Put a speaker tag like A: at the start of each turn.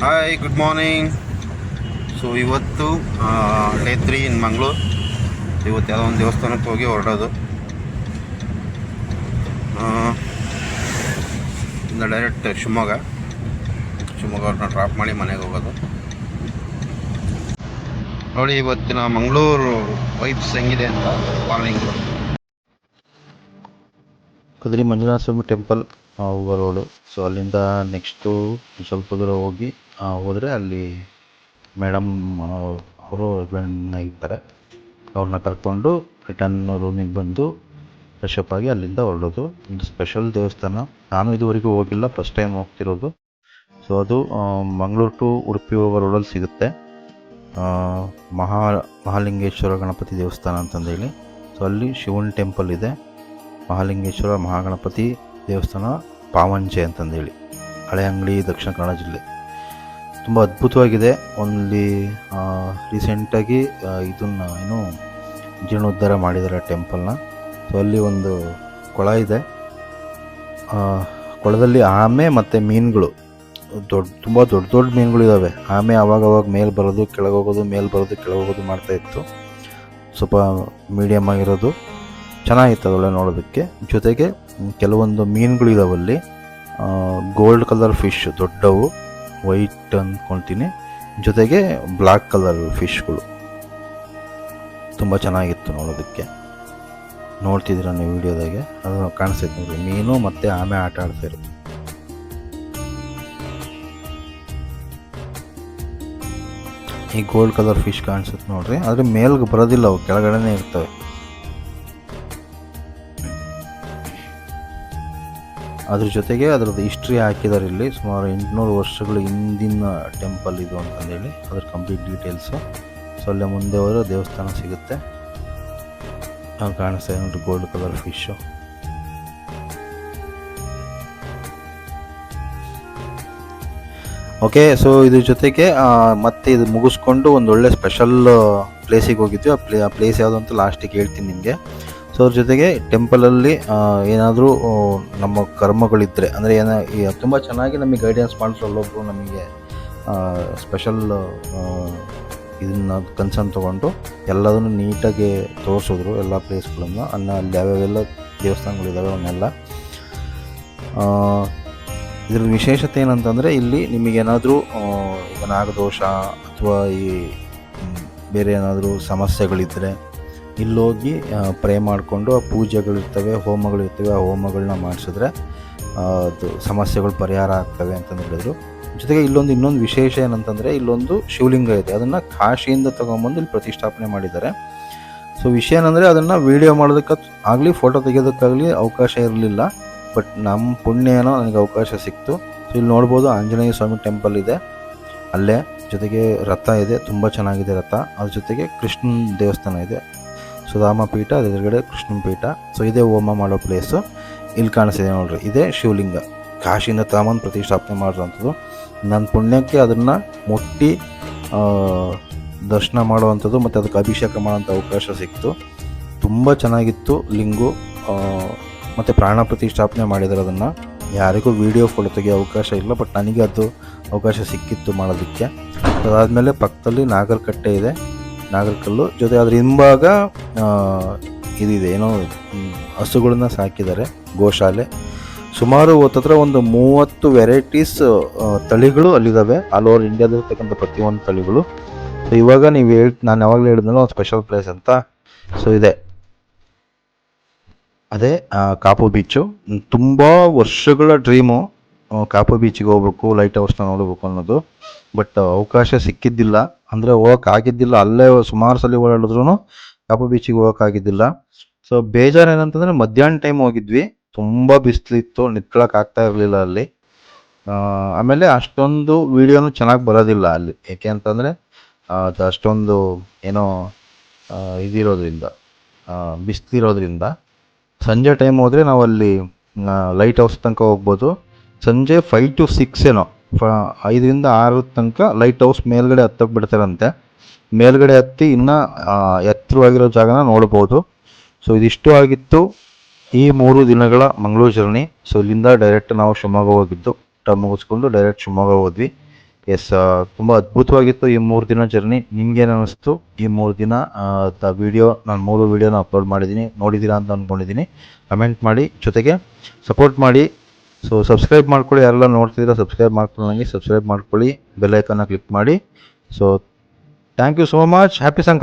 A: Hi, good morning. So ಇವತ್ತು day 3 ಇನ್ ಮಂಗಳೂರು. ಇವತ್ತು ಯಾವುದೋ ಒಂದು ದೇವಸ್ಥಾನಕ್ಕೆ ಹೋಗಿ ಹೊರಡೋದು. ಇಂದ ಡೈರೆಕ್ಟ್ ಶಿವಮೊಗ್ಗವ್ರನ್ನ ಡ್ರಾಪ್ ಮಾಡಿ ಮನೆಗೆ ಹೋಗೋದು. ನೋಡಿ ಇವತ್ತಿನ ಮಂಗಳೂರು ವೈಬ್ಸ್ ಹೆಂಗಿದೆ ಅಂತ. ಮಾರ್ನಿಂಗು
B: ಕದ್ರಿ ಮಂಜುನಾಥ ಸ್ವಾಮಿ ಟೆಂಪಲ್ ಹೋಗೋ ರೋಡು. ಸೊ ಅಲ್ಲಿಂದ ನೆಕ್ಸ್ಟು ಸ್ವಲ್ಪ ದೂರ ಹೋಗಿ ಹೋದರೆ ಅಲ್ಲಿ ಮೇಡಮ್ ಅವರು ಹಸ್ಬೆಂಡ್ ಇರ್ತಾರೆ. ಅವ್ರನ್ನ ಕರ್ಕೊಂಡು ರಿಟರ್ನ್ ರೂಮಿಗೆ ಬಂದು ಫ್ರೆಶಪ್ ಆಗಿ ಅಲ್ಲಿಂದ ಹೊರಡೋದು. ಒಂದು ಸ್ಪೆಷಲ್ ದೇವಸ್ಥಾನ, ನಾನು ಇದುವರೆಗೂ ಹೋಗಿಲ್ಲ, ಫಸ್ಟ್ ಟೈಮ್ ಹೋಗ್ತಿರೋದು. ಸೊ ಅದು ಮಂಗಳೂರು ಟು ಉಡುಪಿ ಹೋಗೋ ರೋಡಲ್ಲಿ ಸಿಗುತ್ತೆ. ಮಹಾಲಿಂಗೇಶ್ವರ ಗಣಪತಿ ದೇವಸ್ಥಾನ ಅಂತಂದೇಳಿ. ಸೊ ಅಲ್ಲಿ ಶಿವನ ಟೆಂಪಲ್ ಇದೆ. ಮಹಾಲಿಂಗೇಶ್ವರ ಮಹಾಗಣಪತಿ ದೇವಸ್ಥಾನ ಪಾವಂಜೆ ಅಂತಂದೇಳಿ, ಹಳೆ ಅಂಗಡಿ, ದಕ್ಷಿಣ ಕನ್ನಡ ಜಿಲ್ಲೆ. ತುಂಬ ಅದ್ಭುತವಾಗಿದೆ. ಅಲ್ಲಿ ರೀಸೆಂಟಾಗಿ ಇದನ್ನು ಜೀರ್ಣೋದ್ಧಾರ ಮಾಡಿದ್ದಾರೆ ಟೆಂಪಲ್ನ. ಸೊ ಅಲ್ಲಿ ಒಂದು ಕೊಳ ಇದೆ. ಕೊಳದಲ್ಲಿ ಆಮೆ ಮತ್ತು ಮೀನುಗಳು, ತುಂಬ ದೊಡ್ಡ ಮೀನುಗಳು ಇದ್ದಾವೆ. ಆಮೆ ಅವಾಗವಾಗ ಮೇಲೆ ಬರೋದು, ಕೆಳಗೆ ಹೋಗೋದು, ಮೇಲೆ ಬರೋದು, ಕೆಳಗೆ ಹೋಗೋದು ಮಾಡ್ತಾಯಿತ್ತು. ಸ್ವಲ್ಪ ಮೀಡಿಯಮ್ ಆಗಿರೋದು ಚೆನ್ನಾಗಿತ್ತು, ಅದೊಳ್ಳೆ ನೋಡೋದಕ್ಕೆ. ಜೊತೆಗೆ ಕೆಲವೊಂದು ಮೀನುಗಳು ಇದಾವಲ್ಲಿ, ಗೋಲ್ಡ್ ಕಲರ್ ಫಿಶ್, ದೊಡ್ಡವು, ವೈಟ್ ಅಂದ್ಕೊಳ್ತೀನಿ. ಜೊತೆಗೆ ಬ್ಲ್ಯಾಕ್ ಕಲರ್ ಫಿಶ್ಗಳು ತುಂಬ ಚೆನ್ನಾಗಿತ್ತು ನೋಡೋದಕ್ಕೆ. ನೋಡ್ತಿದ್ದೀರ ನೀವು ವಿಡಿಯೋದಾಗೆ, ಅದು ಕಾಣಿಸ್ತೈತೆ ನೋಡ್ರಿ, ಮೀನು ಮತ್ತು ಆಮೆ ಆಟ ಆಡ್ತಾ ಇರುತ್ತೆ. ಈ ಗೋಲ್ಡ್ ಕಲರ್ ಫಿಶ್ ಕಾಣಿಸುತ್ತೆ ನೋಡ್ರಿ, ಆದರೆ ಮೇಲ್ಗೆ ಬರೋದಿಲ್ಲ, ಅವು ಕೆಳಗಡೆನೇ ಇರ್ತವೆ. ಅದ್ರ ಜೊತೆಗೆ ಅದರದ್ದು ಹಿಸ್ಟ್ರಿ ಹಾಕಿದ್ದಾರೆ ಇಲ್ಲಿ. ಸುಮಾರು 800 ವರ್ಷಗಳ ಹಿಂದಿನ ಟೆಂಪಲ್ ಇದು ಅಂತಂದೇಳಿ, ಅದ್ರ ಕಂಪ್ಲೀಟ್ ಡೀಟೇಲ್ಸು. ಸೊ ಅಲ್ಲೇ ಮುಂದೆ ಹೋದರೆ ದೇವಸ್ಥಾನ ಸಿಗುತ್ತೆ. ಕಾಣಿಸ್ತಾ ಇದೆ ನೋಡ್ರಿ, gold colour fish. Okay, so ಇದ್ರ ಜೊತೆಗೆ ಮತ್ತೆ ಇದು ಮುಗಿಸ್ಕೊಂಡು ಒಂದು ಒಳ್ಳೆ ಸ್ಪೆಷಲ್ ಪ್ಲೇಸಿಗೆ ಹೋಗಿದ್ವಿ. ಆ ಪ್ಲೇಸ್ ಯಾವುದು ಅಂತ ಲಾಸ್ಟಿಗೆ ಹೇಳ್ತೀನಿ ನಿಮಗೆ. ಸೊ ಅದ್ರ ಜೊತೆಗೆ ಟೆಂಪಲಲ್ಲಿ ಏನಾದರೂ ನಮ್ಮ ಕರ್ಮಗಳಿದ್ದರೆ, ಅಂದರೆ ತುಂಬ ಚೆನ್ನಾಗಿ ನಮಗೆ ಗೈಡೆನ್ಸ್ ಮಾಡಿದ್ರು ಅಲ್ಲೊಬ್ಬರು, ನಮಗೆ ಸ್ಪೆಷಲ್ ಇದನ್ನು ಕನ್ಸರ್ನ್ ತೊಗೊಂಡು ಎಲ್ಲದನ್ನು ನೀಟಾಗಿ ತೋರಿಸಿದ್ರು, ಎಲ್ಲ ಪ್ಲೇಸ್ಗಳನ್ನು. ಅಲ್ಲಿ ಯಾವ್ಯಾವೆಲ್ಲ ದೇವಸ್ಥಾನಗಳಿದ್ದಾವೆ ಅವನ್ನೆಲ್ಲ. ಇದ್ರ ವಿಶೇಷತೆ ಏನಂತಂದರೆ, ಇಲ್ಲಿ ನಿಮಗೇನಾದರೂ ಈಗ ನಾಗದೋಷ ಅಥವಾ ಈ ಬೇರೆ ಏನಾದರೂ ಸಮಸ್ಯೆಗಳಿದ್ದರೆ ಇಲ್ಲೋಗಿ ಪ್ರೇ ಮಾಡಿಕೊಂಡು, ಆ ಪೂಜೆಗಳಿರ್ತವೆ, ಹೋಮಗಳಿರ್ತವೆ, ಆ ಹೋಮಗಳನ್ನ ಮಾಡಿಸಿದ್ರೆ ಅದು ಸಮಸ್ಯೆಗಳು ಪರಿಹಾರ ಆಗ್ತವೆ ಅಂತಂದು ಹೇಳಿದ್ರು. ಜೊತೆಗೆ ಇನ್ನೊಂದು ವಿಶೇಷ ಏನಂತಂದರೆ, ಇಲ್ಲೊಂದು ಶಿವಲಿಂಗ ಇದೆ, ಅದನ್ನು ಕಾಶಿಯಿಂದ ತೊಗೊಂಬಂದು ಇಲ್ಲಿ ಪ್ರತಿಷ್ಠಾಪನೆ ಮಾಡಿದ್ದಾರೆ. ಸೊ ವಿಷಯ ಏನಂದರೆ, ಅದನ್ನು ವೀಡಿಯೋ ಮಾಡೋದಕ್ಕೆ ಆಗಲಿ ಫೋಟೋ ತೆಗೆಯೋದಕ್ಕಾಗಲಿ ಅವಕಾಶ ಇರಲಿಲ್ಲ. ಬಟ್ ನಮ್ಮ ಪುಣ್ಯ ಏನೋ ನನಗೆ ಅವಕಾಶ ಸಿಕ್ತು. ಸೊ ಇಲ್ಲಿ ನೋಡ್ಬೋದು, ಆಂಜನೇಯ ಸ್ವಾಮಿ ಟೆಂಪಲ್ ಇದೆ ಅಲ್ಲೇ. ಜೊತೆಗೆ ರಥ ಇದೆ, ತುಂಬ ಚೆನ್ನಾಗಿದೆ ರಥ. ಅದ್ರ ಜೊತೆಗೆ ಕೃಷ್ಣನ ದೇವಸ್ಥಾನ ಇದೆ, ಸುಧಾಮ ಪೀಠ, ಅದ್ರ ಎದುರುಗಡೆ ಕೃಷ್ಣನ ಪೀಠ. ಸೊ ಇದೇ ಹೋಮ ಮಾಡೋ ಪ್ಲೇಸು. ಇಲ್ಲಿ ಕಾಣಿಸ್ತಿದೆ ನೋಡ್ರಿ, ಇದೇ ಶಿವಲಿಂಗ, ಕಾಶಿಯಿಂದ ತಗೊಂಬಂದು ಪ್ರತಿಷ್ಠಾಪನೆ ಮಾಡಿರೋವಂಥದ್ದು. ನನ್ನ ಪುಣ್ಯಕ್ಕೆ ಅದನ್ನು ಮುಟ್ಟಿ ದರ್ಶನ ಮಾಡುವಂಥದ್ದು ಮತ್ತು ಅದಕ್ಕೆ ಅಭಿಷೇಕ ಮಾಡೋಂಥ ಅವಕಾಶ ಸಿಕ್ತು. ತುಂಬ ಚೆನ್ನಾಗಿತ್ತು ಲಿಂಗು. ಮತ್ತು ಪ್ರಾಣ ಪ್ರತಿಷ್ಠಾಪನೆ ಮಾಡಿದ್ದಾರೆ ಅದನ್ನು. ಯಾರಿಗೂ ವೀಡಿಯೋ ಫೋಟೋ ತೆಗೆಯೋ ಅವಕಾಶ ಇಲ್ಲ, ಬಟ್ ನನಗೆ ಅದು ಅವಕಾಶ ಸಿಕ್ಕಿತ್ತು ಮಾಡೋದಕ್ಕೆ. ಅದಾದಮೇಲೆ ಪಕ್ಕದಲ್ಲಿ ನಾಗರಕಟ್ಟೆ ಇದೆ, ನಾಗರಕಲ್ಲು. ಜೊತೆ ಅದ್ರ ಹಿಂಭಾಗ ಇದಿದೆ, ಏನೋ ಹಸುಗಳನ್ನ ಸಾಕಿದ್ದಾರೆ, ಗೋಶಾಲೆ. ಸುಮಾರು ಹತ್ತಿರ ಒಂದು 30 ವೆರೈಟೀಸ್ ತಳಿಗಳು ಅಲ್ಲಿದ್ದಾವೆ, ಆಲ್ ಓವರ್ ಇಂಡಿಯಾದಲ್ಲಿರ್ತಕ್ಕಂಥ ಪ್ರತಿಯೊಂದು ತಳಿಗಳು. ಸೊ ಇವಾಗ ನಾನು ಯಾವಾಗಲೂ ಹೇಳಿದ್ನಲ್ಲ ಒಂದು ಸ್ಪೆಷಲ್ ಪ್ಲೇಸ್ ಅಂತ. ಸೊ ಅದೇ ಕಾಪು ಬೀಚು. ತುಂಬ ವರ್ಷಗಳ ಡ್ರೀಮು ಕಾಪು ಬೀಚಿಗೆ ಹೋಗ್ಬೇಕು, ಲೈಟ್ ಹೌಸ್ನ ನೋಡಬೇಕು ಅನ್ನೋದು. ಬಟ್ ಅವಕಾಶ ಸಿಕ್ಕಿದ್ದಿಲ್ಲ, ಅಂದರೆ ಹೋಗೋಕ್ಕಾಗಿದ್ದಿಲ್ಲ. ಅಲ್ಲೇ ಸುಮಾರು ಸಲ ಓಡಾಡಿದ್ರು ಕಾಪು ಬೀಚಿಗೆ ಹೋಗೋಕ್ಕಾಗಿದ್ದಿಲ್ಲ. ಸೊ ಬೇಜಾರು ಏನಂತಂದರೆ, ಮಧ್ಯಾಹ್ನ ಟೈಮ್ ಹೋಗಿದ್ವಿ, ತುಂಬ ಬಿಸಿಲಿತ್ತು, ನಿಂತ್ಕೊಳ್ಳೋಕೆ ಆಗ್ತಾ ಇರಲಿಲ್ಲ ಅಲ್ಲಿ. ಆಮೇಲೆ ಅಷ್ಟೊಂದು ವೀಡಿಯೋನು ಚೆನ್ನಾಗಿ ಬರೋದಿಲ್ಲ ಅಲ್ಲಿ, ಏಕೆ ಅಂತಂದರೆ ಅದು ಅಷ್ಟೊಂದು ಏನೋ ಇದಿರೋದ್ರಿಂದ, ಬಿಸಿಲಿರೋದ್ರಿಂದ. ಸಂಜೆ ಟೈಮ್ ಹೋದರೆ ನಾವು ಅಲ್ಲಿ ಲೈಟ್ ಹೌಸ್ ತನಕ ಹೋಗ್ಬೋದು. ಸಂಜೆ 5 to 6 ಏನೋ, 5ರಿಂದ 6 ತನಕ ಲೈಟ್ ಹೌಸ್ ಮೇಲ್ಗಡೆ ಹತ್ತಕ್ಕೆ ಬಿಡ್ತಾರಂತೆ. ಮೇಲ್ಗಡೆ ಹತ್ತಿ ಇನ್ನೂ ಎತ್ತರವಾಗಿರೋ ಜಾಗನ ನೋಡ್ಬೋದು. ಸೊ ಇದಿಷ್ಟು ಆಗಿತ್ತು ಈ 3 ದಿನಗಳ ಮಂಗಳೂರು ಜರ್ನಿ. ಸೊ ಇಲ್ಲಿಂದ ಡೈರೆಕ್ಟ್ ನಾವು ಶಿವಮೊಗ್ಗ ಹೋಗಿದ್ದು, ಊಟ ಮುಗಿಸ್ಕೊಂಡು ಡೈರೆಕ್ಟ್ ಶಿವಮೊಗ್ಗ ಹೋದ್ವಿ. ಎಸ್, ತುಂಬ ಅದ್ಭುತವಾಗಿತ್ತು ಈ 3 ದಿನ ಜರ್ನಿ. ನಿಮ್ಗೇನು ಅನ್ನಿಸ್ತು ಈ 3 ದಿನ ವಿಡಿಯೋ? ನಾನು 3 ವೀಡಿಯೋನ ಅಪ್ಲೋಡ್ ಮಾಡಿದ್ದೀನಿ, ನೋಡಿದ್ದೀರಾ ಅಂತ ಅಂದ್ಕೊಂಡಿದ್ದೀನಿ. ಕಮೆಂಟ್ ಮಾಡಿ, ಜೊತೆಗೆ ಸಪೋರ್ಟ್ ಮಾಡಿ. ಸೊ ಸಬ್ಸ್ಕ್ರೈಬ್ ಮಾಡ್ಕೊಳ್ಳಿ, ಯಾರೆಲ್ಲ ನೋಡ್ತಿದ್ದೀರಾ ಸಬ್ಸ್ಕ್ರೈಬ್ ಮಾಡ್ಕೊಳ್ಳಿ, ಸಬ್ಸ್ಕ್ರೈಬ್ ಮಾಡ್ಕೊಳ್ಳಿ, ಬೆಲ್ ಐಕನ್ನ ಕ್ಲಿಕ್ ಮಾಡಿ. So thank you so much. Happy Sankranti.